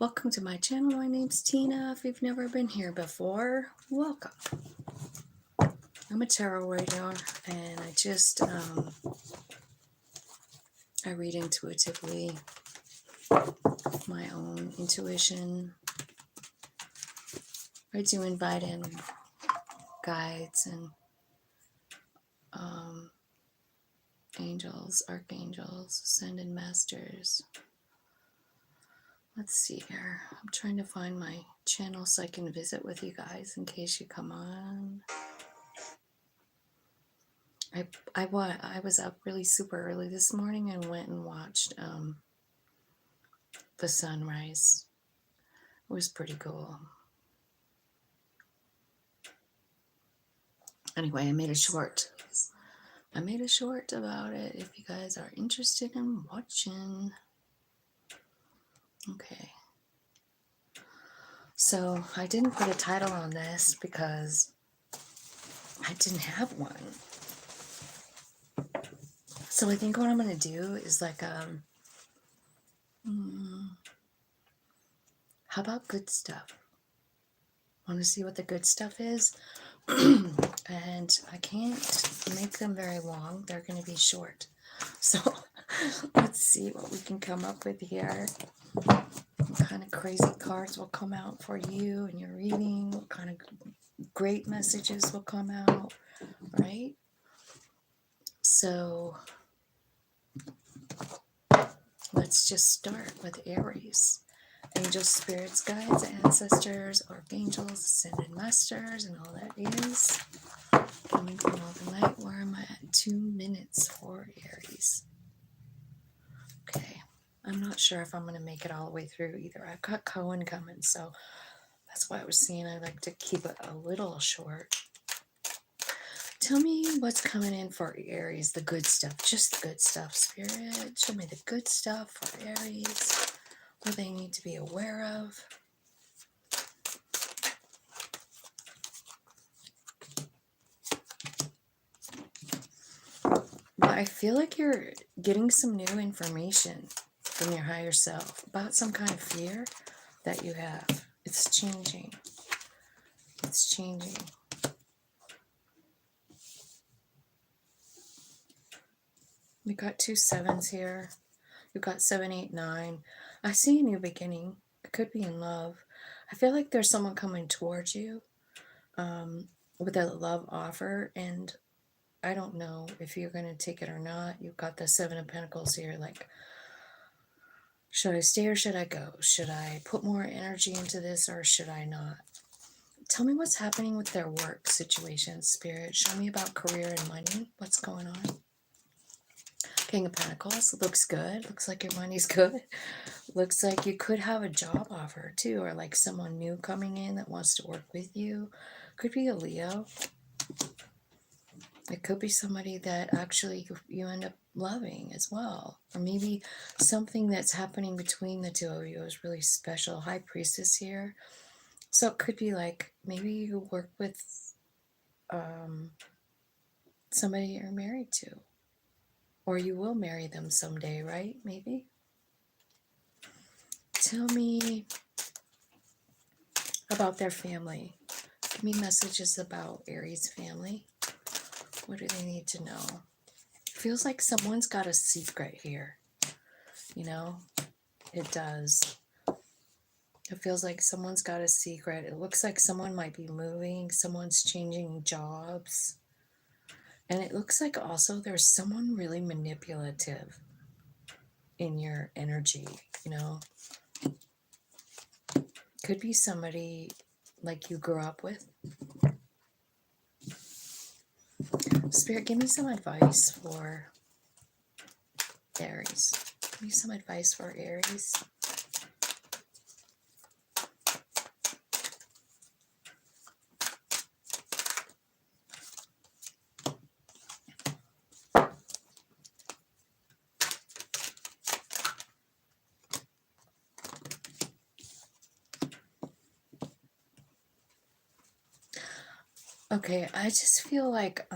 Welcome to my channel. My name's Tina. If you've never been here before, welcome. I'm a tarot reader, and I read intuitively, my own intuition. I do invite in guides and angels, archangels, ascended masters. Let's see here. I'm trying to find my channel so I can visit with you guys in case you come on. I was up really super early this morning and went and watched the sunrise. It was pretty cool. Anyway, I made a short about it if you guys are interested in watching. Okay. So I didn't put a title on this because I didn't have one. So I think what I'm going to do is like, how about good stuff? Want to see what the good stuff is? And I can't make them very long. They're going to be short. So let's see what we can come up with here. What kind of crazy cards will come out for you in your reading? What kind of great messages will come out, right? So let's just start with Aries. Angels, spirits, guides, ancestors, archangels, ascended masters, and all that is coming from all the light. Where am I at? 2 minutes for Aries. Okay. I'm not sure if I'm going to make it all the way through either. I've got comin coming, so that's why I was saying I like to keep it a little short. Tell me what's coming in for Aries, the good stuff, just the good stuff, Spirit. Show me the good stuff for Aries. What they need to be aware of. Well, I feel like you're getting some new information from your higher self about some kind of fear that you have. It's changing. It's changing. We got 2 sevens here. You've got 7, 8, 9. I see a new beginning. It could be in love. I feel like there's someone coming towards you with a love offer, and I don't know if you're going to take it or not. You've got the 7 of Pentacles here, like, should I stay or should I go? Should I put more energy into this or should I not? Tell me what's happening with their work situation, Spirit. Show me about career and money. What's going on? King of Pentacles. Looks good. Looks like your money's good. Looks like you could have a job offer too, or like someone new coming in that wants to work with you. Could be a Leo. It could be somebody that actually you end up loving as well. Or maybe something that's happening between the two of you is really special. High Priestess here. So it could be like maybe you work with somebody you're married to. Or you will marry them someday, right? Maybe. Tell me about their family. Give me messages about Aries family. What do they need to know? Feels like someone's got a secret here. You know, it does. It feels like someone's got a secret. It looks like someone might be moving. Someone's changing jobs. And it looks like also there's someone really manipulative in your energy, you know. Could be somebody like you grew up with. Spirit, give me some advice for Aries. Give me some advice for Aries. Okay, I just feel like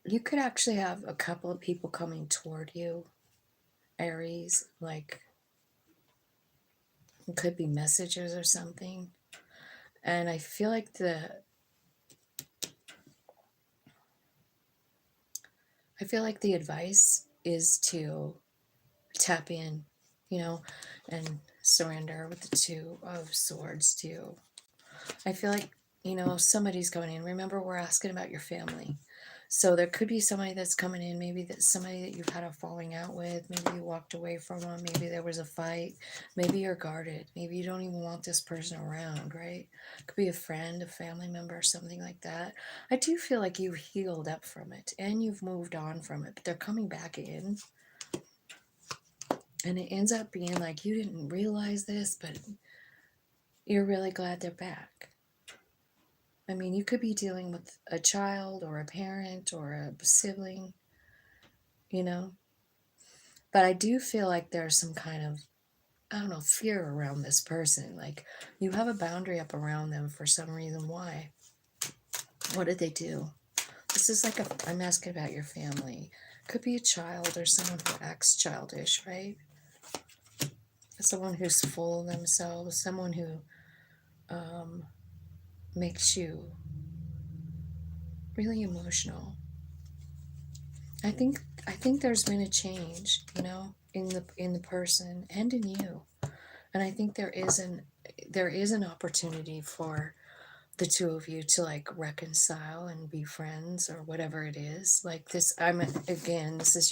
you could actually have a couple of people coming toward you Aries, like it could be messages or something. And I feel like the advice is to tap in, and surrender with the Two of Swords too. I feel like, somebody's going in. Remember, we're asking about your family. So there could be somebody that's coming in, maybe that's somebody that you've had a falling out with, maybe you walked away from them, maybe there was a fight, maybe you're guarded, maybe you don't even want this person around, right? Could be a friend, a family member, something like that. I do feel like you've healed up from it and you've moved on from it, but they're coming back in. And it ends up being like you didn't realize this, but you're really glad they're back. I mean, you could be dealing with a child or a parent or a sibling, But I do feel like there's some kind of, I don't know, fear around this person. Like you have a boundary up around them for some reason. Why? What did they do? This is like I'm asking about your family. Could be a child or someone who acts childish, right? Someone who's full of themselves, someone who makes you really emotional. I think there's been a change, in the person and in you. And I think there is an opportunity for the two of you to like reconcile and be friends or whatever it is. Like this, this is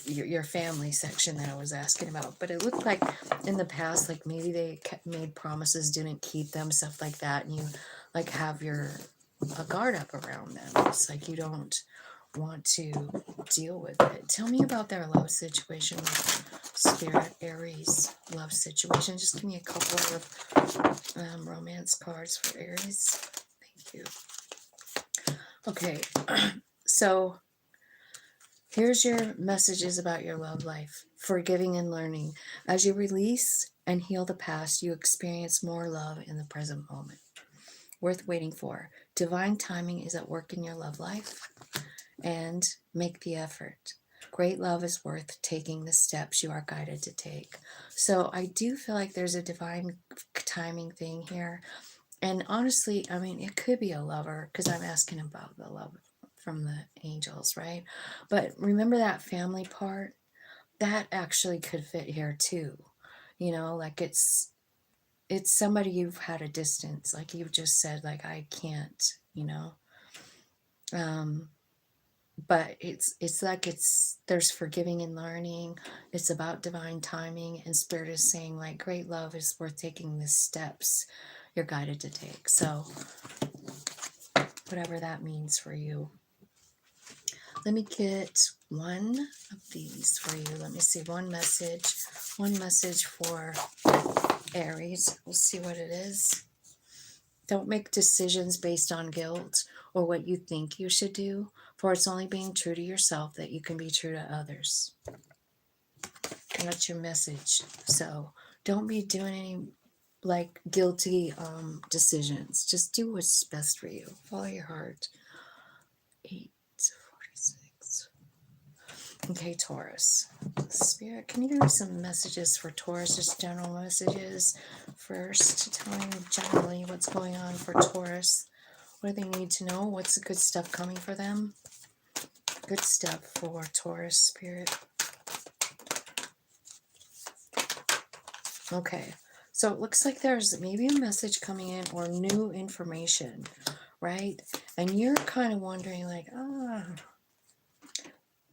your family section that I was asking about, but it looked like in the past, like maybe they made promises, didn't keep them, stuff like that, and you like have a guard up around them. It's like you don't want to deal with it. Tell me about their love situation with Spirit, Aries love situation. Just give me a couple of romance cards for Aries. Thank you. Okay, so here's your messages about your love life. Forgiving and learning. As you release and heal the past, you experience more love in the present moment. Worth waiting for. Divine timing is at work in your love life, and make the effort. Great love is worth taking the steps you are guided to take. So I do feel like there's a divine timing thing here. And honestly, I mean, it could be a lover because I'm asking about the love from the angels, right? But remember that family part? That actually could fit here too. Like it's somebody you've had a distance, like you've just said, like I can't, um but it's like there's forgiving and learning. It's about divine timing, and Spirit is saying like great love is worth taking the steps you're guided to take. So whatever that means for you. Let me get one of these for you. Let me see, one message for Aries. We'll see what it is. Don't make decisions based on guilt or what you think you should do, for it's only being true to yourself that you can be true to others. And that's your message. So don't be doing any like guilty decisions. Just do what's best for you. Follow your heart. 8:46. Okay, Taurus. Spirit, can you give me some messages for Taurus? Just general messages first. Tell me generally what's going on for Taurus. What do they need to know? What's the good stuff coming for them? Good stuff for Taurus, Spirit. Okay, so it looks like there's maybe a message coming in or new information, right? And you're kind of wondering like,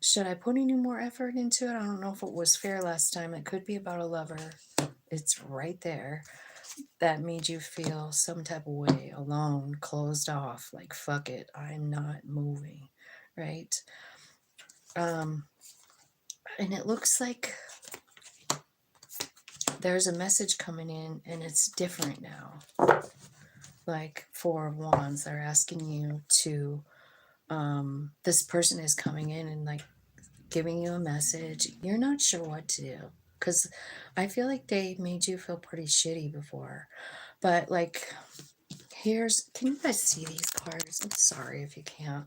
should I put any more effort into it? I don't know if it was fair last time. It could be about a lover. It's right there. That made you feel some type of way, alone, closed off, like fuck it, I'm not moving, right? And it looks like there's a message coming in and it's different now. Like Four of Wands, they're asking you to, this person is coming in and like giving you a message. You're not sure what to do because I feel like they made you feel pretty shitty before. But like, can you guys see these cards? I'm sorry if you can't.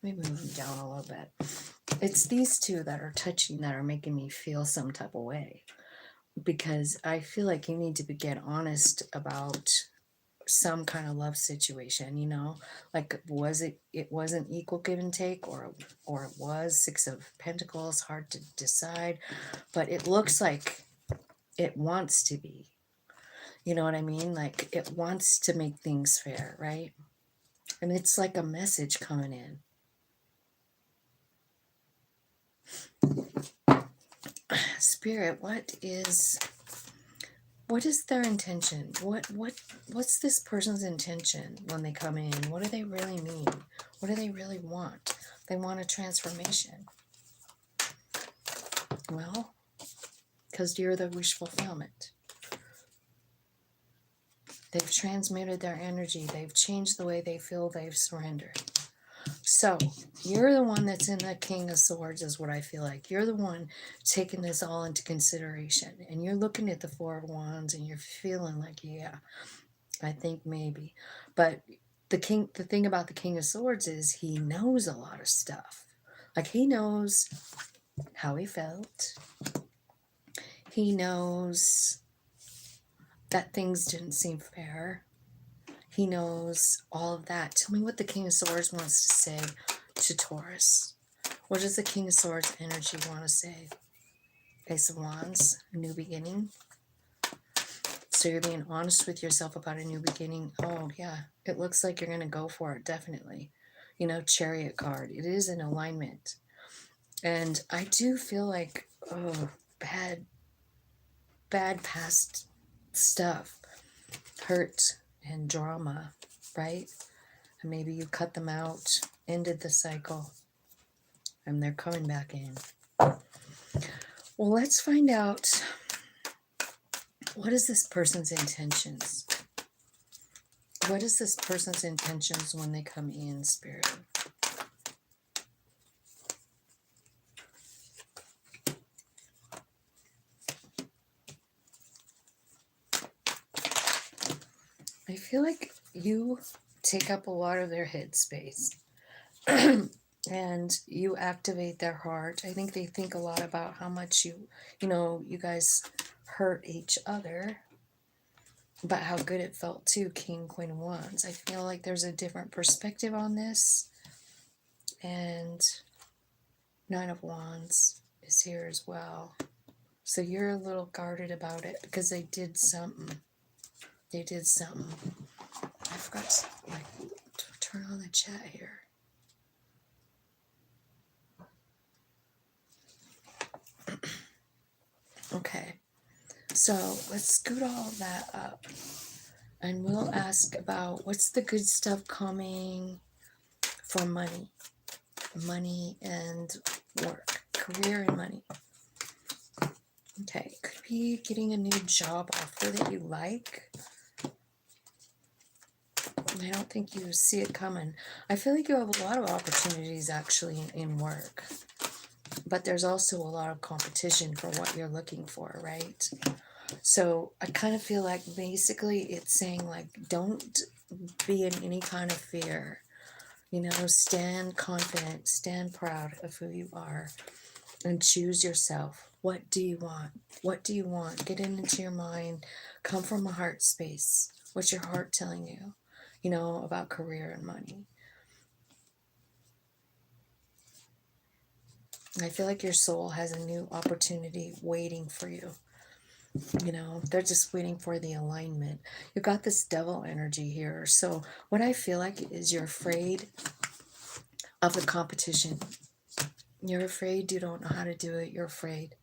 Let me move them down a little bit. It's these two that are touching that are making me feel some type of way, because I feel like you need to get honest about some kind of love situation, you know, like it wasn't equal give and take, or it was Six of Pentacles, hard to decide, but it looks like it wants to be, you know what I mean, like it wants to make things fair, right? And it's like a message coming in. Spirit, what is their intention? What's this person's intention when they come in? What do they really mean? What do they really want? They want a transformation. Well, because you're the wish fulfillment. They've transmuted their energy. They've changed the way they feel. They've surrendered. So you're the one that's in the King of Swords, is what I feel like. You're the one taking this all into consideration, and you're looking at the Four of Wands and you're feeling like, yeah, I think maybe. But the thing about the King of Swords is he knows a lot of stuff. Like, he knows how he felt. He knows that things didn't seem fair. He knows all of that. Tell me what the King of Swords wants to say to Taurus. What does the King of Swords energy want to say? Ace of Wands, a new beginning. So you're being honest with yourself about a new beginning. Oh, yeah. It looks like you're going to go for it, definitely. You know, Chariot card. It is in alignment. And I do feel like, oh, bad past stuff. Hurt and drama, right? And maybe you cut them out, ended the cycle, and they're coming back in. Well, let's find out, what is this person's intentions? What is this person's intentions when they come in, Spirit? I feel like you take up a lot of their headspace and you activate their heart. I think they think a lot about how much you guys hurt each other, but how good it felt too. King, Queen of Wands. I feel like there's a different perspective on this. And Nine of Wands is here as well. So you're a little guarded about it because they did something. They did something. I forgot to turn on the chat here. Okay. So let's scoot all that up. And we'll ask about what's the good stuff coming for money. Money and work. Career and money. Okay. Could be getting a new job offer that you like. I don't think you see it coming. I feel like you have a lot of opportunities actually in work. But there's also a lot of competition for what you're looking for, right? So I kind of feel like basically it's saying, like, don't be in any kind of fear. You know, stand confident, stand proud of who you are, and choose yourself. What do you want? What do you want? Get into your mind. Come from a heart space. What's your heart telling you, you know, about career and money? I feel like your soul has a new opportunity waiting for you. You know, they're just waiting for the alignment. You've got this devil energy here. So what I feel like is you're afraid of the competition. You're afraid you don't know how to do it. You're afraid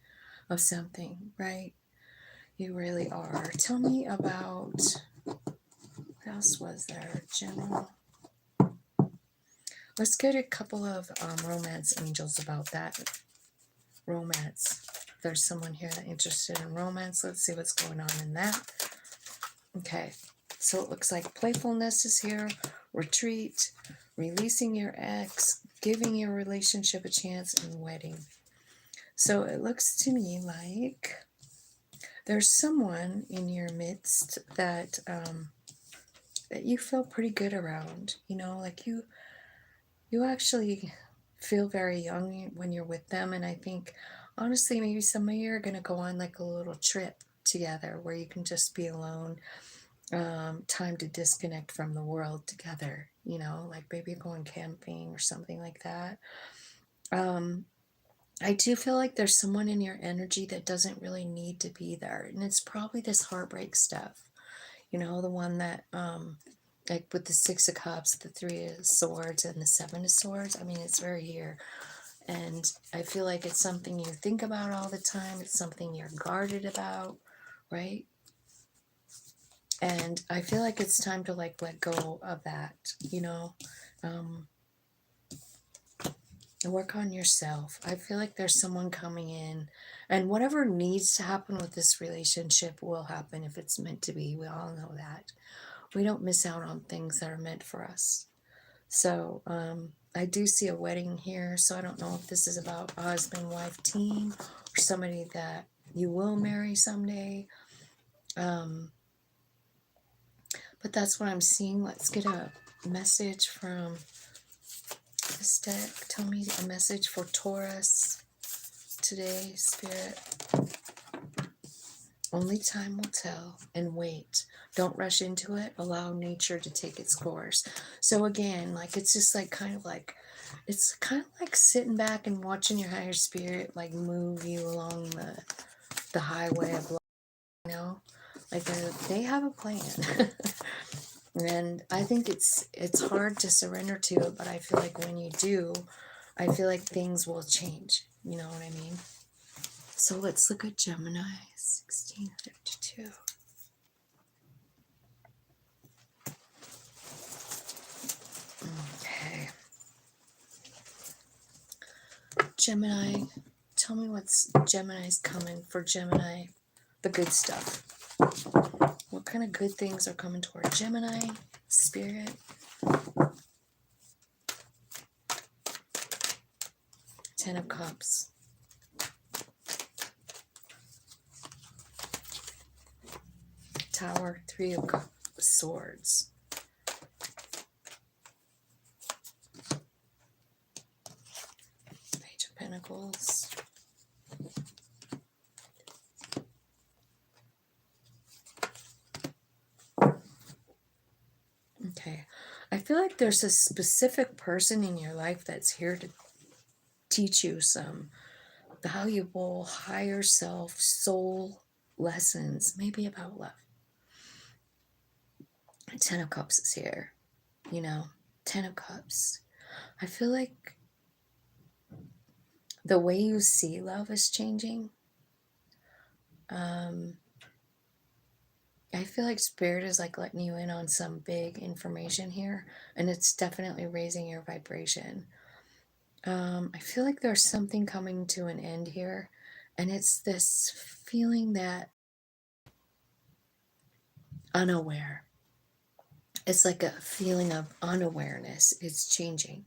of something, right? You really are. Tell me about, what else was there? General. Let's get a couple of romance angels about that. Romance. There's someone here that's interested in romance. Let's see what's going on in that. Okay, so it looks like playfulness is here, retreat, releasing your ex, giving your relationship a chance, and wedding. So it looks to me like there's someone in your midst that that you feel pretty good around. You know, like you you actually feel very young when you're with them. And I think, honestly, maybe some of you are going to go on like a little trip together where you can just be alone, time to disconnect from the world together, like maybe going camping or something like that. Um, I do feel like there's someone in your energy that doesn't really need to be there. And it's probably this heartbreak stuff, the one that, like with the Six of Cups, the Three of Swords, and the Seven of Swords. I mean, it's very here. And I feel like it's something you think about all the time. It's something you're guarded about, right? And I feel like it's time to like let go of that, um, and work on yourself. I feel like there's someone coming in, and whatever needs to happen with this relationship will happen if it's meant to be. We all know that. We don't miss out on things that are meant for us. So I do see a wedding here. So I don't know if this is about a husband-wife team or somebody that you will marry someday. But that's what I'm seeing. Let's get a message from this deck. Tell me a message for Taurus today, Spirit. Only time will tell, and wait. Don't rush into it. Allow nature to take its course. So again, like it's just like it's kind of like sitting back and watching your higher spirit like move you along the highway of life, like they have a plan. And I think it's hard to surrender to it, but I feel like when you do, I feel like things will change. You know what I mean? So let's look at Gemini 1652. Okay. Gemini, tell me what's Gemini's coming for Gemini, the good stuff. What kind of good things are coming toward Gemini, Spirit? Ten of Cups. Tower, Three of Swords. Page of Pentacles. Okay. I feel like there's a specific person in your life that's here to teach you some valuable higher self soul lessons, maybe about love. Ten of Cups is here, Ten of Cups. I feel like the way you see love is changing. I feel like Spirit is like letting you in on some big information here, and it's definitely raising your vibration. I feel like there's something coming to an end here, and it's this feeling that unaware. It's like a feeling of unawareness. It's changing,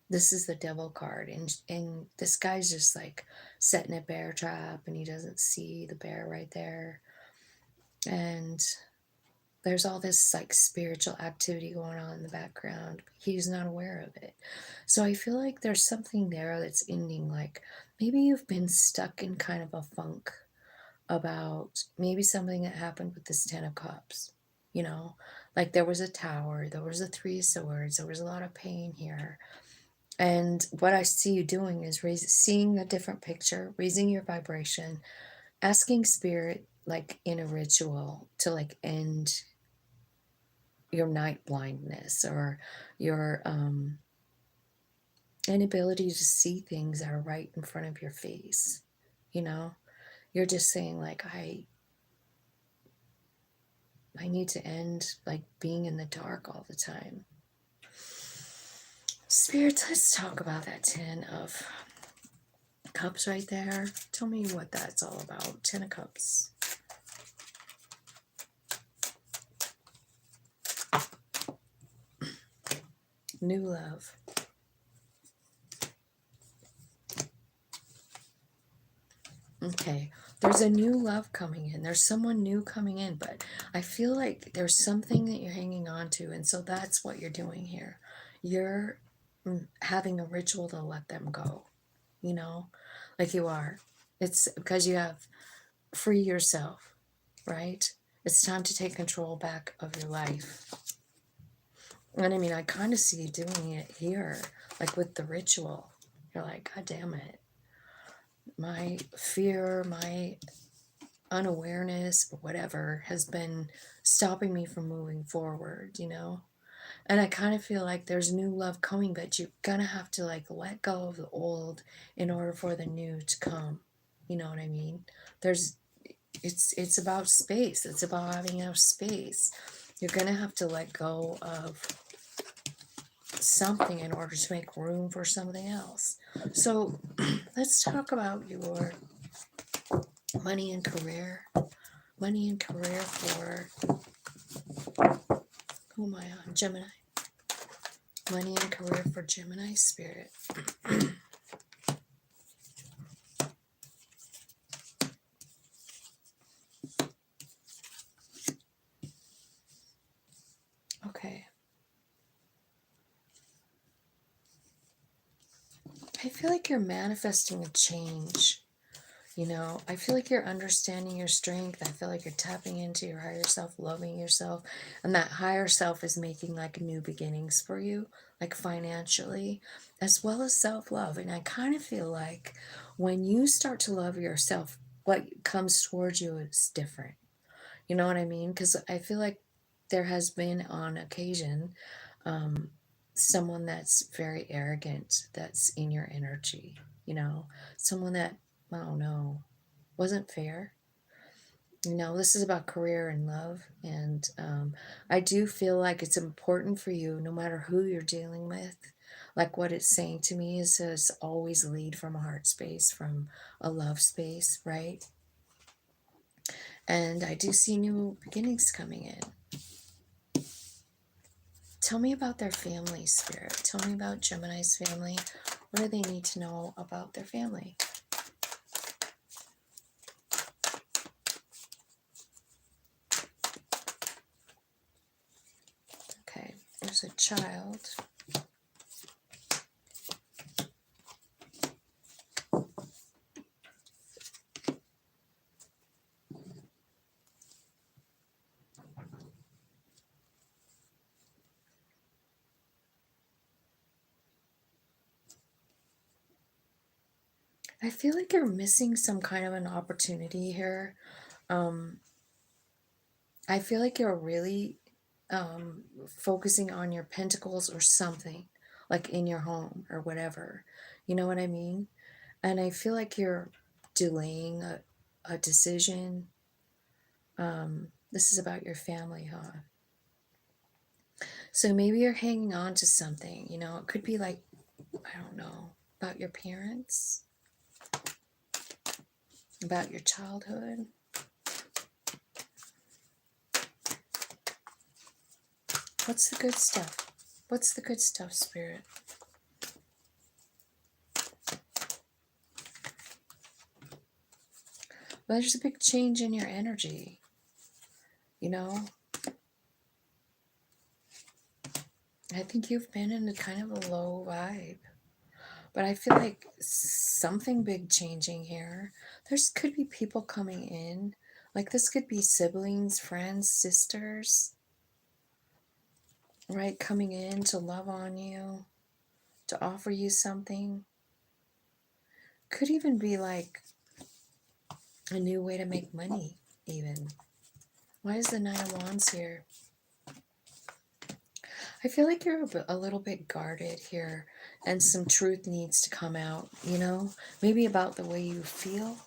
This is the Devil card, and this guy's just like setting a bear trap, and he doesn't see the bear right there. And there's all this like spiritual activity going on in the background. He's not aware of it. So I feel like there's something there that's ending. Like maybe you've been stuck in kind of a funk about maybe something that happened with this Ten of Cups. Like there was a tower, there was a Three of Swords, there was a lot of pain here. And what I see you doing is seeing a different picture, raising your vibration, asking Spirit, like in a ritual, to like end your night blindness or your inability to see things that are right in front of your face. You're just saying like, I need to end like being in the dark all the time. Spirit, let's talk about that Ten of Cups right there. Tell me what that's all about. Ten of Cups. New love. Okay, there's a new love coming in. There's someone new coming in, but I feel like there's something that you're hanging on to, and so that's what you're doing here. You're having a ritual to let them go, you know, like you are. It's because you have free yourself, right? It's time to take control back of your life. And I mean, I kind of see you doing it here, like with the ritual. You're like, God damn it. My fear, my unawareness, or whatever, has been stopping me from moving forward, you know? And I kind of feel like there's new love coming, but you're gonna have to like let go of the old in order for the new to come. You know what I mean? There's it's about space. It's about having enough space. You're gonna have to let go of something in order to make room for something else. So let's talk about your money and career. Money and career for, who am I on? Gemini. Money and career for Gemini spirit. Okay. I feel like you're manifesting a change. You know, I feel like you're understanding your strength. I feel like you're tapping into your higher self, loving yourself. And that higher self is making like new beginnings for you, like financially, as well as self-love. And I kind of feel like when you start to love yourself, what comes towards you is different. You know what I mean? Because I feel like there has been on occasion um, someone that's very arrogant that's in your energy, you know, someone that, I don't know, wasn't fair. You know, this is about career and love. And I do feel like it's important for you, no matter who you're dealing with. Like what it's saying to me is always lead from a heart space, from a love space, right? And I do see new beginnings coming in. Tell me about their family, Spirit. Tell me about Gemini's family. What do they need to know about their family? Okay, there's a child. I feel like you're missing some kind of an opportunity here. Um, I feel like you're really focusing on your pentacles or something, like in your home or whatever. You know what I mean? And I feel like you're delaying a decision. This is about your family, huh? So maybe you're hanging on to something, you know, it could be like, I don't know, about your parents, about your childhood. What's the good stuff? What's the good stuff, Spirit? Well, there's a big change in your energy, you know? I think you've been in a kind of a low vibe. But I feel like something big changing here. There's could be people coming in. Like this could be siblings, friends, sisters, right? Coming in to love on you, to offer you something. Could even be like a new way to make money, even. Why is the Nine of Wands here? I feel like you're a little bit guarded here and some truth needs to come out, you know? Maybe about the way you feel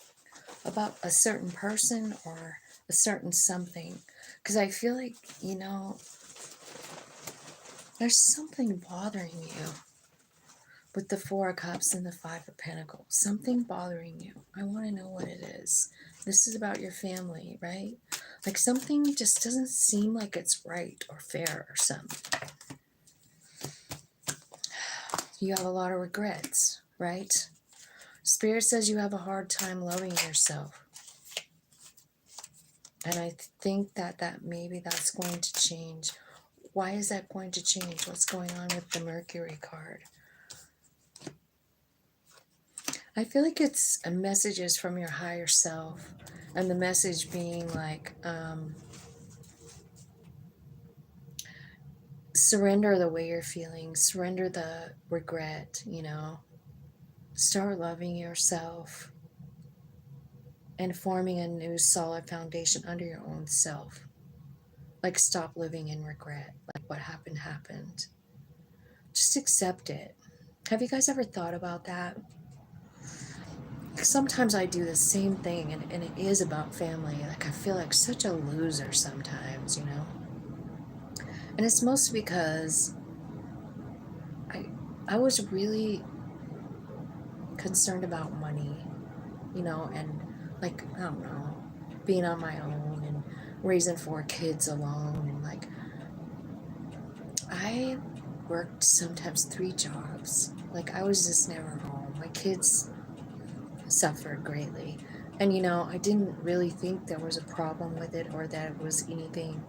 about a certain person or a certain something. Because I feel like, you know, there's something bothering you with the Four of Cups and the Five of Pentacles. Something bothering you. I want to know what it is. This is about your family, right? Like something just doesn't seem like it's right or fair or something. You have a lot of regrets, right? Spirit says you have a hard time loving yourself. And I think that maybe that's going to change. Why is that going to change? What's going on with the Mercury card? I feel like it's a messages from your higher self, and the message being like, surrender the way you're feeling, surrender the regret, you know, start loving yourself and forming a new solid foundation under your own self. Like, stop living in regret. Like, what happened, happened. Just accept it. Have you guys ever thought about that? Sometimes I do the same thing, and it is about family. Like, I feel like such a loser sometimes, you know? And it's mostly because I was really concerned about money, you know, and like, I don't know, being on my own and raising 4 kids alone. And like, I worked sometimes 3 jobs. Like, I was just never home. My kids suffered greatly. And, you know, I didn't really think there was a problem with it or that it was anything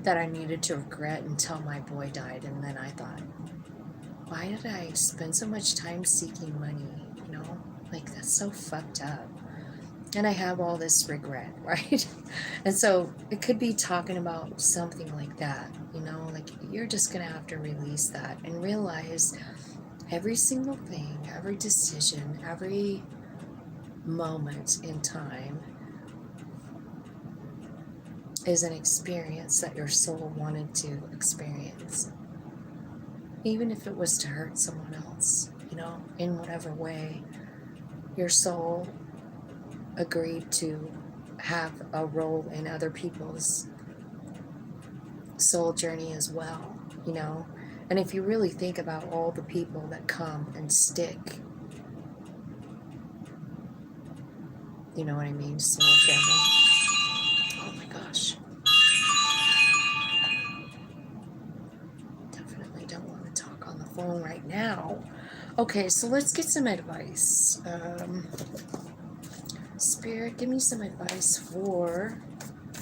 that I needed to regret until my boy died. And then I thought, why did I spend so much time seeking money? You know, like, that's so fucked up. And I have all this regret, right? And so it could be talking about something like that, you know, like, you're just going to have to release that and realize every single thing, every decision, every moment in time is an experience that your soul wanted to experience. Even if it was to hurt someone else, you know, in whatever way, your soul agreed to have a role in other people's soul journey as well, you know. And if you really think about all the people that come and stick, you know what I mean, soul family. Oh my gosh. Definitely don't want to talk on the phone right now. Okay, so let's get some advice. Spirit, give me some advice for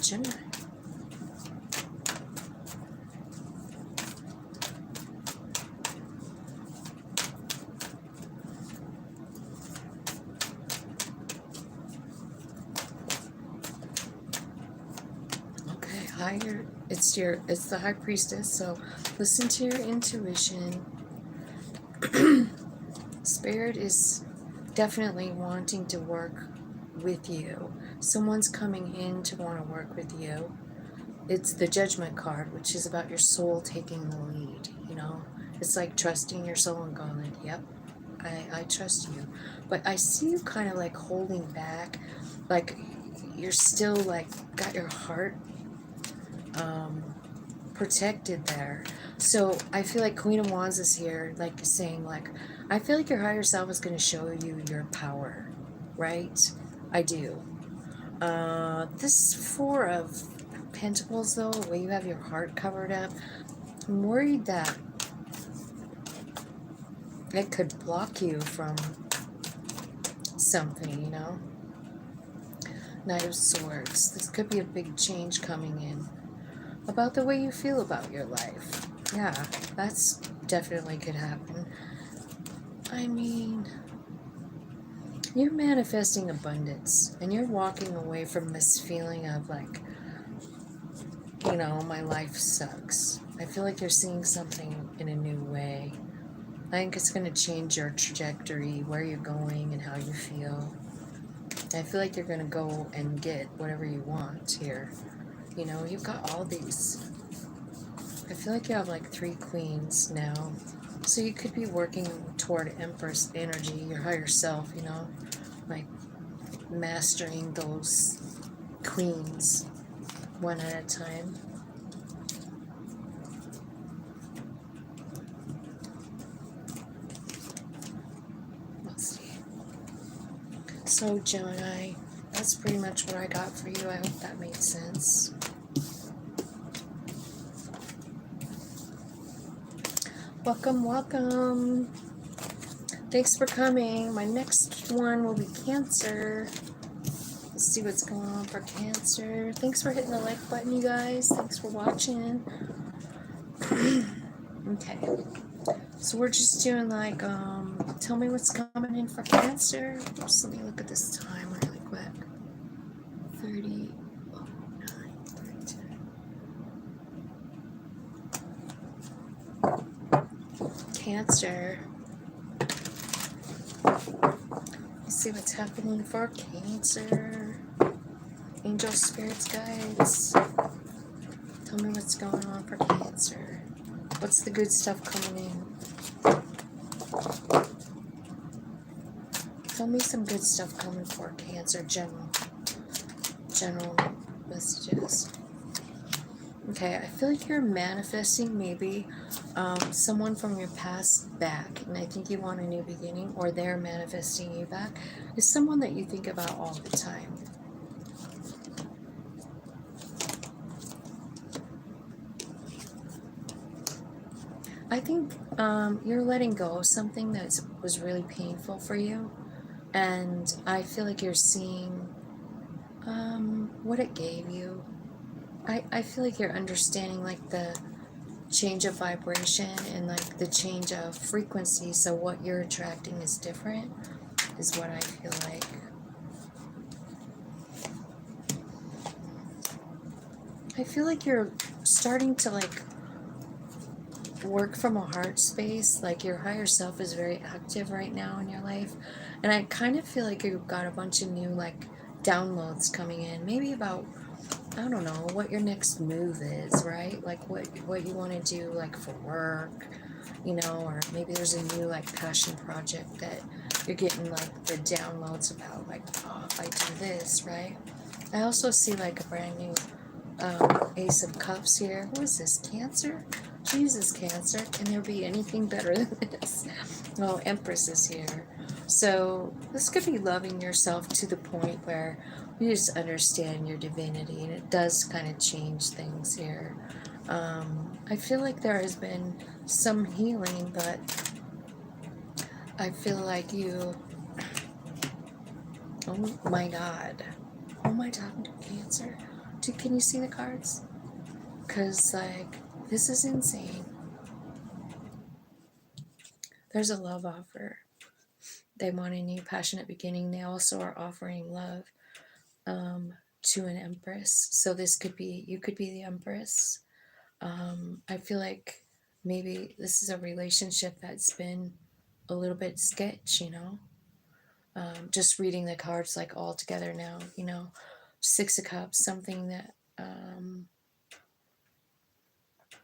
Gemini. Okay, higher. It's the High Priestess. So listen to your intuition. Spirit is definitely wanting to work with you. Someone's coming in to want to work with you. It's the Judgment card, which is about your soul taking the lead, you know? It's like trusting your soul and going, yep, I trust you. But I see you kind of like holding back, like you're still like got your heart protected there. So I feel like Queen of Wands is here, like saying, like, I feel like your higher self is going to show you your power, right? I do. This Four of Pentacles, though, where you have your heart covered up, I'm worried that it could block you from something, you know? Knight of Swords. This could be a big change coming in about the way you feel about your life. Yeah, that's definitely could happen. I mean, you're manifesting abundance and you're walking away from this feeling of like, you know, my life sucks. I feel like you're seeing something in a new way. I think it's going to change your trajectory, where you're going and how you feel. I feel like you're going to go and get whatever you want here. You know, you've got all these. I feel like you have like 3 queens now. So you could be working toward Empress energy, your higher self, you know, like mastering those queens one at a time. Let's see. So Gemini, that's pretty much what I got for you. I hope that made sense. Welcome, welcome. Thanks for coming. My next one will be Cancer. Let's see what's going on for Cancer. Thanks for hitting the like button, you guys. Thanks for watching. Okay. So we're just doing like, tell me what's coming in for Cancer. Just let me look at this time really quick. 30, 9, 32. Cancer. Let's see what's happening for Cancer. Angel spirits, guides. Tell me what's going on for Cancer. What's the good stuff coming in? Tell me some good stuff coming for Cancer. General messages. Okay, I feel like you're manifesting maybe someone from your past back, and I think you want a new beginning, or they're manifesting you back. Is someone that you think about all the time. I think you're letting go of something that was really painful for you, and I feel like you're seeing what it gave you. I feel like you're understanding like the change of vibration and like the change of frequency, so what you're attracting is different, is what I feel like. I feel like you're starting to like work from a heart space, like your higher self is very active right now in your life, and I kind of feel like you've got a bunch of new like downloads coming in, maybe about, I don't know, what your next move is, right? Like what you want to do, like for work, you know, or maybe there's a new like passion project that you're getting like the downloads about, like, oh, if I do this, right? I also see like a brand new Ace of Cups here. What is this, Cancer? Jesus, Cancer, can there be anything better than this? Oh, Empress is here. So this could be loving yourself to the point where you just understand your divinity, and it does kind of change things here. I feel like there has been some healing, but I feel like you, oh my God, oh my God, Cancer. Dude, can you see the cards? Because, like, this is insane. There's a love offer. They want a new passionate beginning. They also are offering love to an Empress. So this could be, you could be the Empress. I feel like maybe this is a relationship that's been a little bit sketch, you know. Just reading the cards like all together now, you know. Six of Cups, something that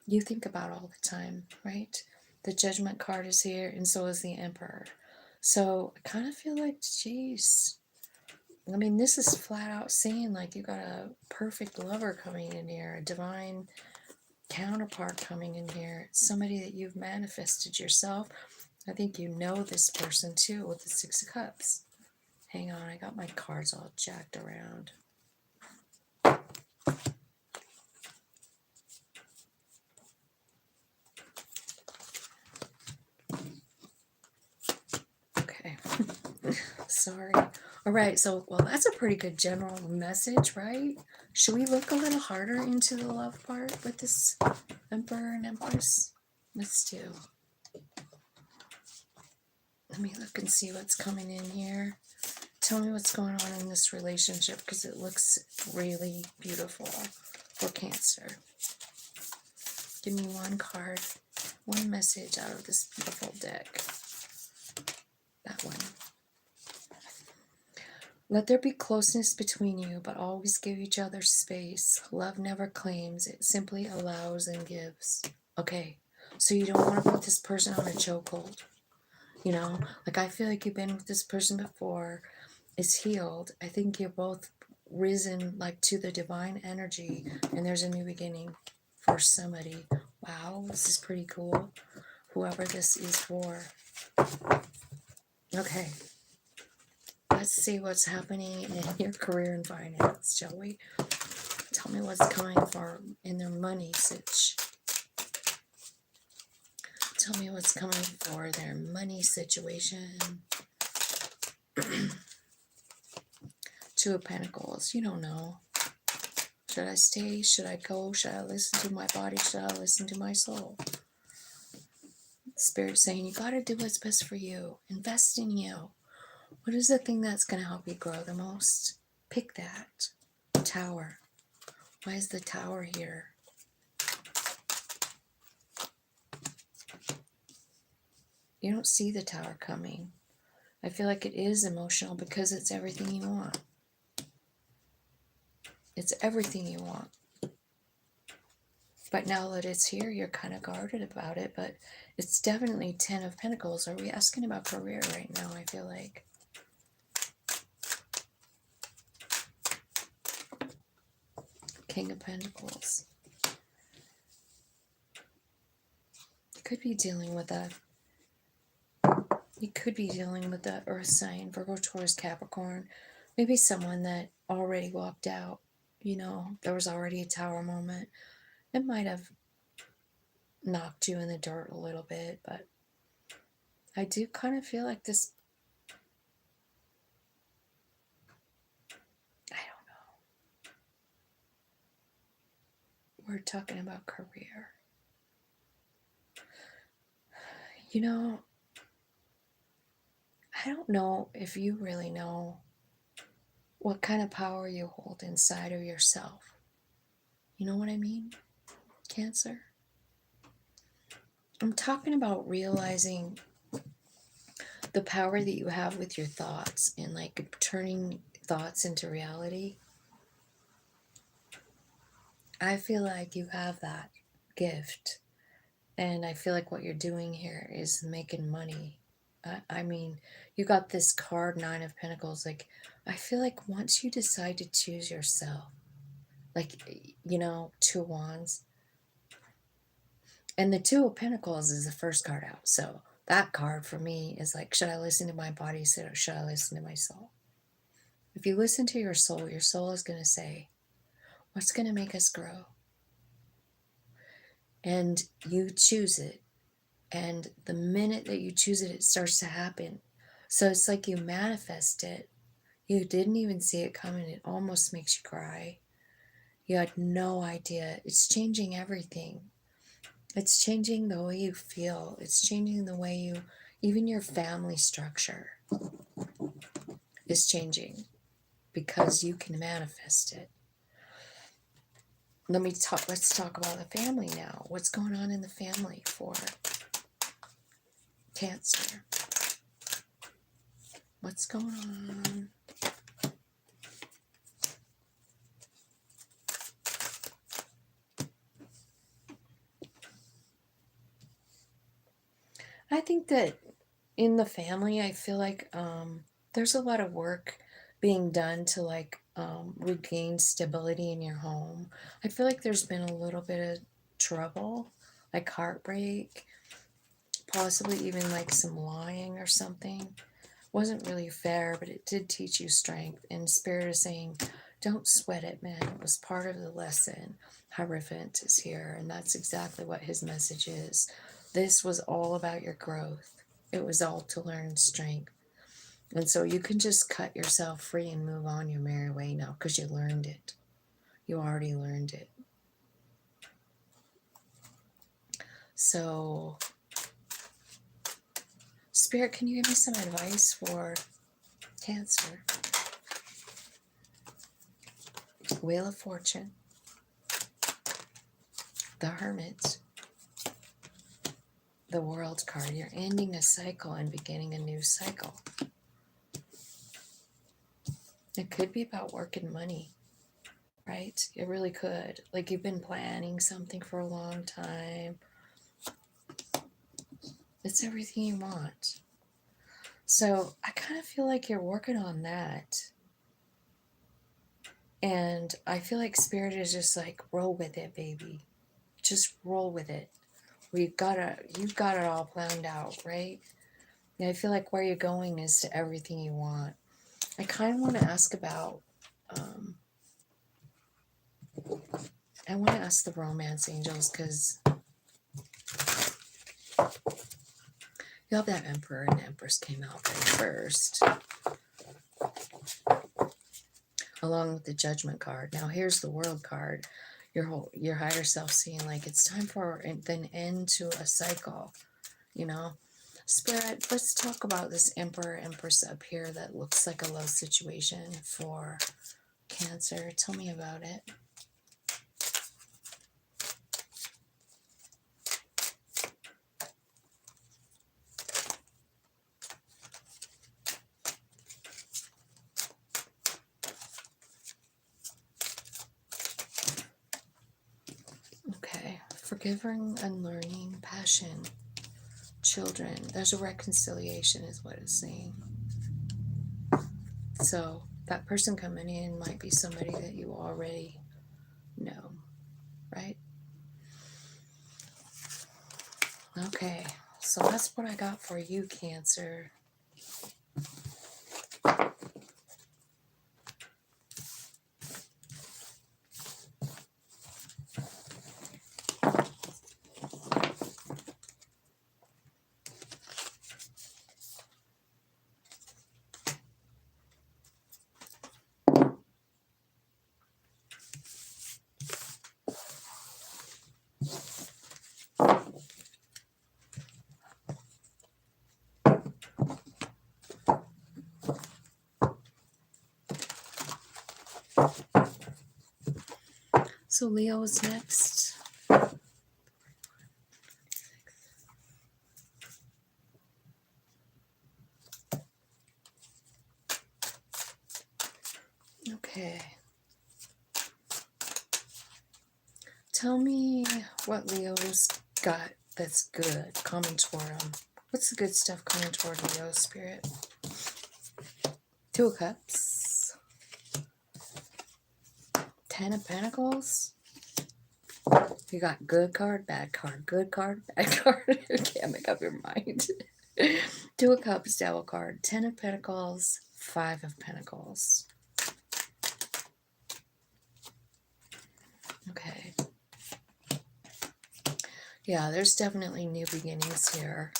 you think about all the time, right? The Judgment card is here, and so is the Emperor. So I kind of feel like, geez, I mean, this is flat out saying like you got a perfect lover coming in here, a divine counterpart coming in here, somebody that you've manifested yourself. I think you know this person too with the Six of Cups. Hang on, I got my cards all jacked around. Okay. Sorry. All right, so, well, that's a pretty good general message, right? Should we look a little harder into the love part with this Emperor and Empress? Let's do. Let me look and see what's coming in here. Tell me what's going on in this relationship, because it looks really beautiful for Cancer. Give me one card, one message out of this beautiful deck. That one. Let there be closeness between you, but always give each other space. Love never claims, it simply allows and gives. Okay, so you don't want to put this person on a chokehold. You know, like I feel like you've been with this person before, it's healed. I think you're both risen like to the divine energy, and there's a new beginning for somebody. Wow, this is pretty cool. Whoever this is for. Okay. Let's see what's happening in your career and finance, shall we? Tell me what's coming for in their money situation. Tell me what's coming for their money situation. Two of Pentacles. You don't know. Should I stay? Should I go? Should I listen to my body? Should I listen to my soul? Spirit's saying you got to do what's best for you. Invest in you. What is the thing that's going to help you grow the most? Pick that. Tower. Why is the Tower here? You don't see the Tower coming. I feel like it is emotional because it's everything you want. It's everything you want. But now that it's here, you're kind of guarded about it. But it's definitely 10 of Pentacles. Are we asking about career right now? I feel like. King of Pentacles. You could be dealing with that. You could be dealing with that Earth sign, Virgo, Taurus, Capricorn. Maybe someone that already walked out. You know, there was already a Tower moment. It might have knocked you in the dirt a little bit, but I do kind of feel like this. I don't know. We're talking about career. You know, I don't know if you really know what kind of power you hold inside of yourself. You know what I mean, Cancer? I'm talking about realizing the power that you have with your thoughts and like turning thoughts into reality. I feel like you have that gift. And I feel like what you're doing here is making money. I mean, you got this card, 9 of Pentacles. Like, I feel like once you decide to choose yourself, like, you know, 2 Wands. And the 2 of Pentacles is the first card out. So that card for me is like, should I listen to my body? Should I listen to my soul? If you listen to your soul is going to say, what's going to make us grow? And you choose it. And the minute that you choose it, it starts to happen. So it's like you manifest it. You didn't even see it coming. It almost makes you cry. You had no idea. It's changing everything. It's changing the way you feel. It's changing the way you, even your family structure is changing because you can manifest it. Let's talk about the family now. What's going on in the family for Cancer? What's going on? I think that in the family, I feel like there's a lot of work being done to like regain stability in your home. I feel like there's been a little bit of trouble, like heartbreak, possibly even like some lying or something. Wasn't really fair, but it did teach you strength. And Spirit is saying, don't sweat it, man. It was part of the lesson. Hierophant is here, and that's exactly what his message is. This was all about your growth. It was all to learn strength. And so you can just cut yourself free and move on your merry way now because you learned it. You already learned it. So, Spirit, can you give me some advice for Cancer? Wheel of Fortune. The Hermit. The World card. You're ending a cycle and beginning a new cycle. It could be about work and money, right? It really could. Like you've been planning something for a long time. It's everything you want. So I kind of feel like you're working on that. And I feel like Spirit is just like, roll with it, baby. Just roll with it. You've got it all planned out, right? And I feel like where you're going is to everything you want. I kind of want to ask about, I want to ask the romance angels because you have that Emperor and Empress came out right first, along with the Judgment card. Now here's the World card. Your higher self seeing like it's time for an end to a cycle. you know. Spirit, let's talk about this Emperor, Empress up here that looks like a love situation for Cancer. Tell me about it. Okay, forgiving, unlearning, passion, children. There's a reconciliation is what it's saying. So that person coming in might be somebody that you already know, right? Okay, so that's what I got for you, Cancer. So Leo is next. Okay. Tell me what Leo's got that's good coming toward him. What's the good stuff coming toward Leo, Spirit? Two of Cups. Ten of Pentacles. You got good card, bad card, good card, bad card. You can't make up your mind. Two of Cups, Devil card. Ten of Pentacles, Five of Pentacles. Okay. Yeah, there's definitely new beginnings here.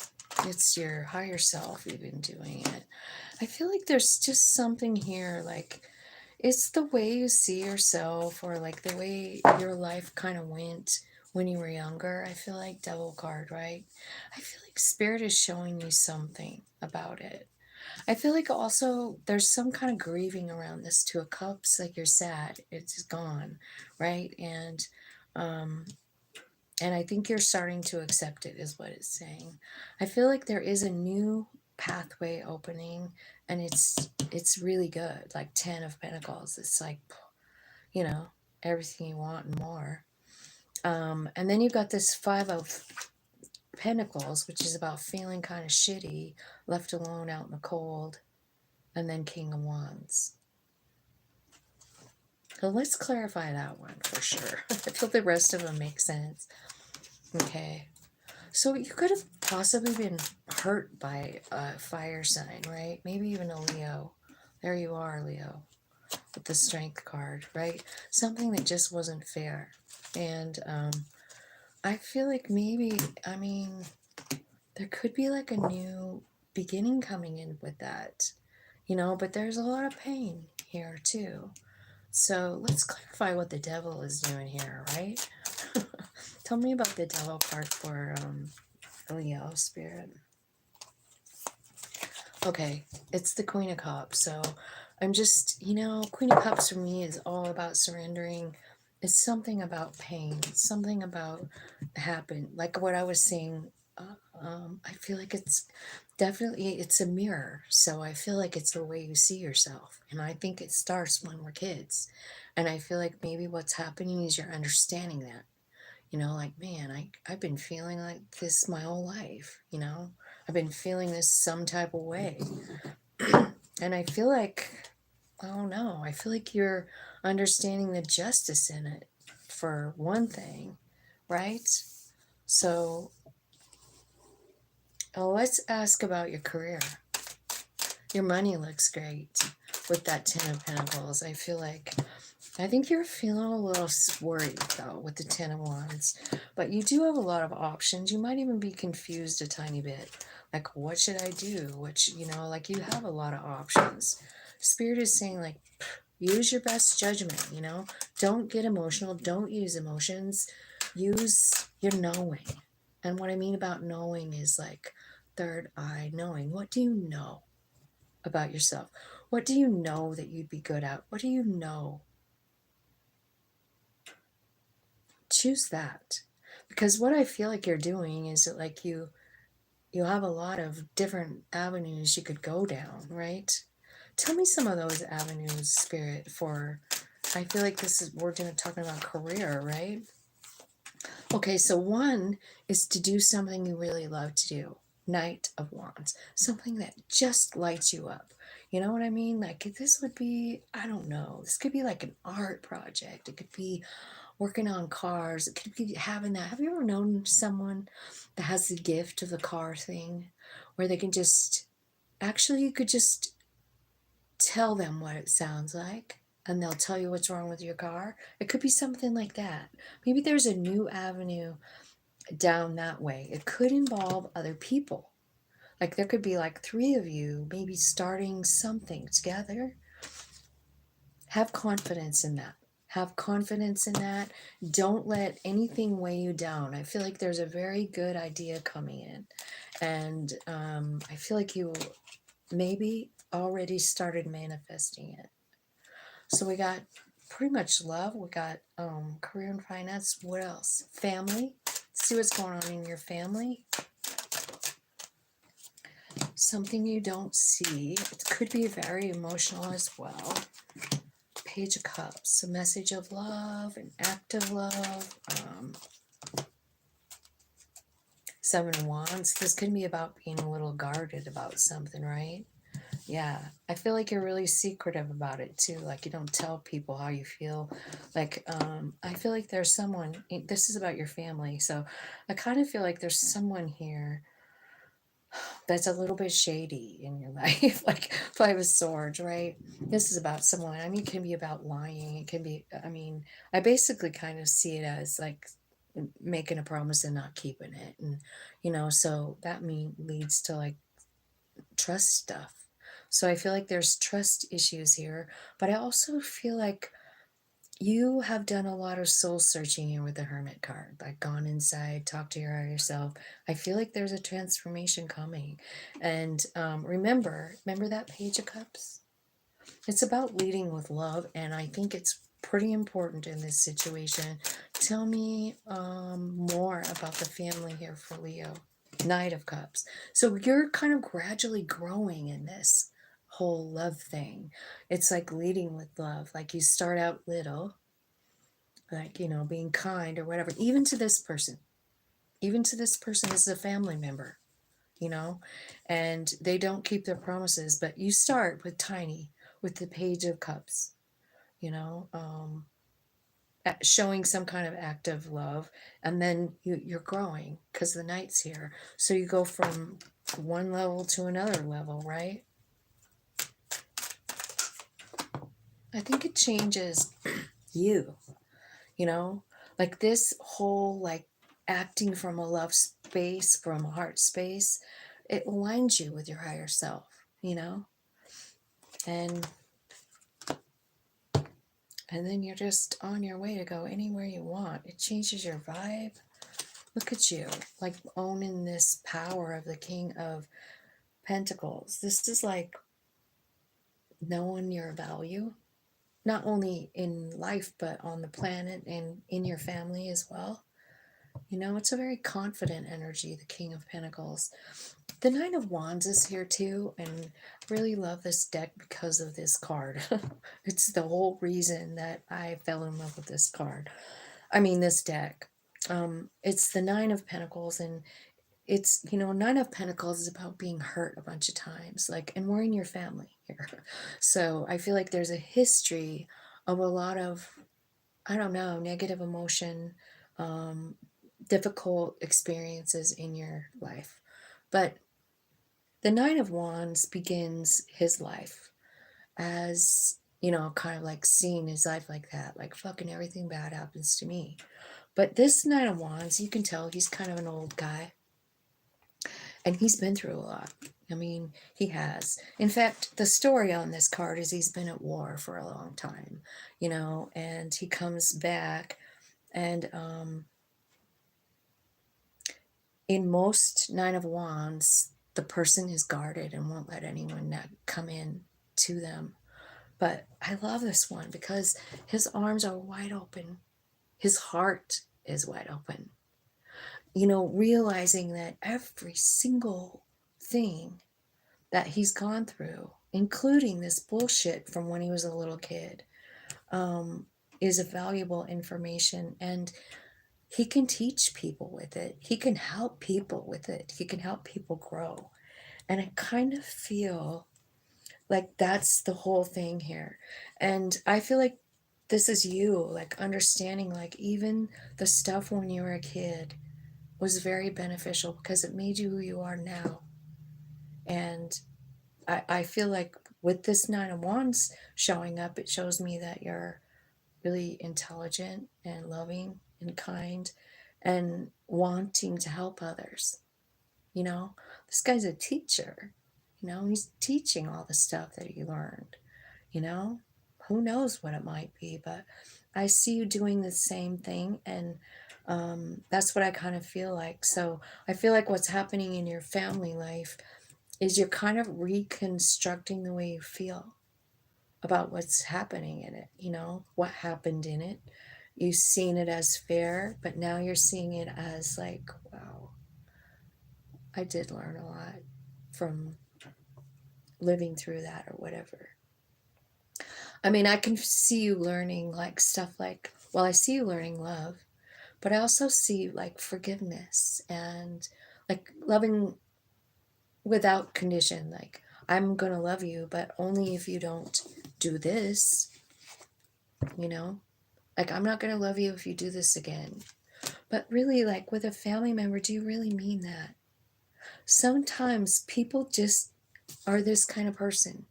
It's your higher self even doing it. I feel like there's just something here, like it's the way you see yourself or like the way your life kind of went when you were younger. I feel like Devil card, right? I feel like Spirit is showing you something about it. I feel like also there's some kind of grieving around this Two of Cups, like you're sad, it's gone, right? Um, and I think you're starting to accept it, is what it's saying. I feel like there is a new pathway opening, and it's really good. Like 10 of Pentacles. It's like, you know, everything you want and more. And then you've got this Five of Pentacles, which is about feeling kind of shitty, left alone out in the cold, and then King of Wands. So let's clarify that one for sure. I feel the rest of them make sense. Okay. So you could have possibly been hurt by a fire sign, right? Maybe even a Leo. There you are, Leo, with the Strength card, right? Something that just wasn't fair. And I feel like maybe, I mean, there could be like a new beginning coming in with that, you know, but there's a lot of pain here too. So let's clarify what the Devil is doing here, right? Tell me about the Devil card for Leo, Spirit. Okay, it's the Queen of Cups. So I'm just, you know, Queen of Cups for me is all about surrendering. It's something about pain, something about happen. Like what I was saying, I feel like it's definitely, it's a mirror. So I feel like it's the way you see yourself. And I think it starts when we're kids. And I feel like maybe what's happening is you're understanding that. You know, like, man, I've been feeling like this my whole life, you know? I've been feeling this some type of way. And I feel like, I don't know, I feel like you're understanding the justice in it, for one thing, right? So, let's ask about your career. Your money looks great with that Ten of Pentacles. I think you're feeling a little worried, though, with the Ten of Wands. But you do have a lot of options. You might even be confused a tiny bit. Like, what should I do? You know, like you have a lot of options. Spirit is saying, like, use your best judgment, you know? Don't get emotional. Don't use emotions. Use your knowing. And what I mean about knowing is like third eye knowing. What do you know about yourself? What do you know that you'd be good at? What do you know? Choose that. Because what I feel like you're doing is that like you have a lot of different avenues you could go down, right? Tell me some of those avenues, Spirit, for I feel like this is we're gonna talking about career, right? Okay, so one is to do something you really love to do. Knight of Wands. Something that just lights you up. You know what I mean? Like this would be, I don't know, this could be like an art project. It could be working on cars. It could be having that. Have you ever known someone that has the gift of the car thing where they can just actually you could just tell them what it sounds like and they'll tell you what's wrong with your car? It could be something like that. Maybe there's a new avenue down that way. It could involve other people. Like there could be like three of you maybe starting something together. Have confidence in that. Have confidence in that. Don't let anything weigh you down. I feel like there's a very good idea coming in. And I feel like you maybe already started manifesting it. So we got pretty much love. We got career and finance. What else? Family. See what's going on in your family. Something you don't see. It could be very emotional as well. Page of Cups, a message of love, an act of love. Seven of Wands. This could be about being a little guarded about something, right? Yeah, I feel like you're really secretive about it too. Like you don't tell people how you feel. Like I feel like there's someone. This is about your family, so I kind of feel like there's someone here that's a little bit shady in your life, like Five of Swords, right? This is about someone. I mean, it can be about lying. It can be. I mean, I basically kind of see it as like making a promise and not keeping it, and so that leads to like trust stuff. So I feel like there's trust issues here, but I also feel like you have done a lot of soul searching here with the Hermit card, like gone inside, talked to your higher self. I feel like there's a transformation coming. And remember that Page of Cups? It's about leading with love, and I think it's pretty important in this situation. Tell me more about the family here for Leo. Knight of Cups. So you're kind of gradually growing in this whole love thing. It's like leading with love. Like you start out little, like, being kind or whatever, even to this person. Even to this person as a family member, and they don't keep their promises, but you start with tiny, with the Page of Cups, you know, um, showing some kind of act of love, and then you're growing because the Knight's here. So you go from one level to another level, right? I think it changes you, you know, like this whole like acting from a love space, from a heart space, it aligns you with your higher self, and and then you're just on your way to go anywhere you want. It changes your vibe. Look at you, like owning this power of the King of Pentacles. This is like knowing your value, not only in life, but on the planet and in your family as well. It's a very confident energy, the King of Pentacles. The Nine of Wands is here too, and really love this deck because of this card. It's the whole reason that I fell in love with this card. I mean, this deck. It's the Nine of Pentacles, and it's, Nine of Pentacles is about being hurt a bunch of times, like, and we're in your family here. So I feel like there's a history of a lot of, I don't know, negative emotion, um, difficult experiences in your life. But the Nine of Wands begins his life as, kind of like seeing his life like that, like fucking everything bad happens to me. But this Nine of Wands, you can tell he's kind of an old guy, and he's been through a lot. I mean, he has. In fact, the story on this card is he's been at war for a long time, and he comes back, and in most Nine of Wands, the person is guarded and won't let anyone come in to them. But I love this one because his arms are wide open. His heart is wide open. You know, realizing that every single thing that he's gone through, including this bullshit from when he was a little kid, is a valuable information. And he can teach people with it. He can help people with it. He can help people grow. And I kind of feel like that's the whole thing here. And I feel like this is you, like understanding, like even the stuff when you were a kid was very beneficial because it made you who you are now. And I feel like with this Nine of Wands showing up, it shows me that you're really intelligent and loving and kind and wanting to help others. You know, this guy's a teacher. You know, he's teaching all the stuff that he learned. You know, who knows what it might be, but I see you doing the same thing. And that's what I kind of feel like. So I feel like what's happening in your family life is you're kind of reconstructing the way you feel about what's happening in it, you know, what happened in it. You've seen it as fair, but now you're seeing it as like, wow, I did learn a lot from living through that or whatever. I mean, I can see you learning like stuff like, well, I see you learning love, but I also see like forgiveness and like loving without condition. Like, I'm going to love you, but only if you don't do this, you know? Like, I'm not going to love you if you do this again. But really, like with a family member, do you really mean that? Sometimes people just are this kind of person.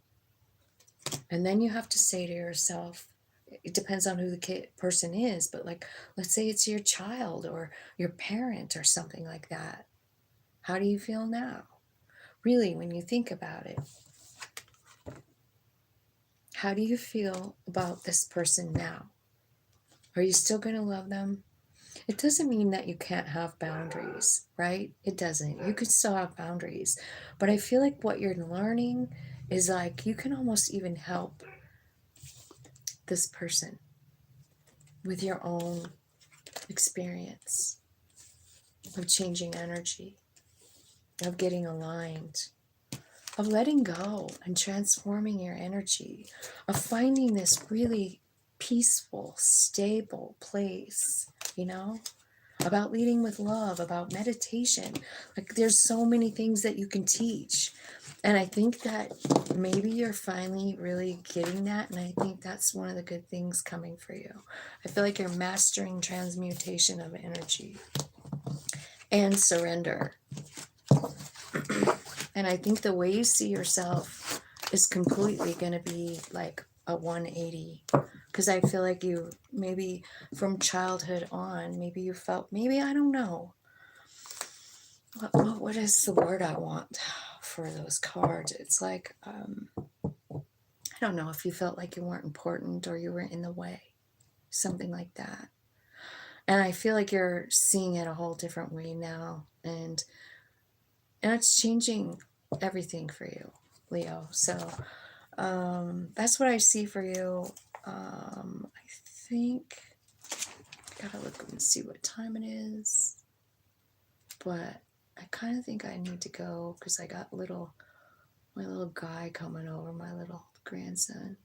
And then you have to say to yourself, it depends on who the person is, but like, let's say it's your child or your parent or something like that. How do you feel now? Really, when you think about it, how do you feel about this person now? Are you still going to love them? It doesn't mean that you can't have boundaries, right? It doesn't. You could still have boundaries. But I feel like what you're learning is like you can almost even help this person with your own experience of changing energy, of getting aligned, of letting go and transforming your energy, of finding this really peaceful, stable place, you know? About leading with love, about meditation. Like there's so many things that you can teach. And I think that maybe you're finally really getting that. And I think that's one of the good things coming for you. I feel like you're mastering transmutation of energy and surrender. And I think the way you see yourself is completely going to be like a 180. Because I feel like you, maybe from childhood on, maybe you felt, maybe, I don't know. What is the word I want for those cards? It's like, I don't know if you felt like you weren't important or you were in the way. Something like that. And I feel like you're seeing it a whole different way now. And it's changing everything for you, Leo. So that's what I see for you. I think I gotta look and see what time it is, but I kind of think I need to go because I got my little guy coming over, my little grandson.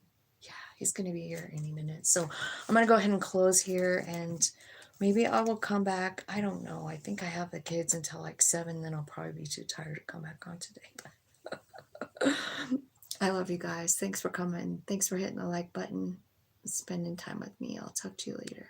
Yeah, he's gonna be here any minute. So I'm gonna go ahead and close here, and maybe I will come back. I don't know. I think I have the kids until like 7, then I'll probably be too tired to come back on today. I love you guys. Thanks for coming. Thanks for hitting the like button and spending time with me. I'll talk to you later.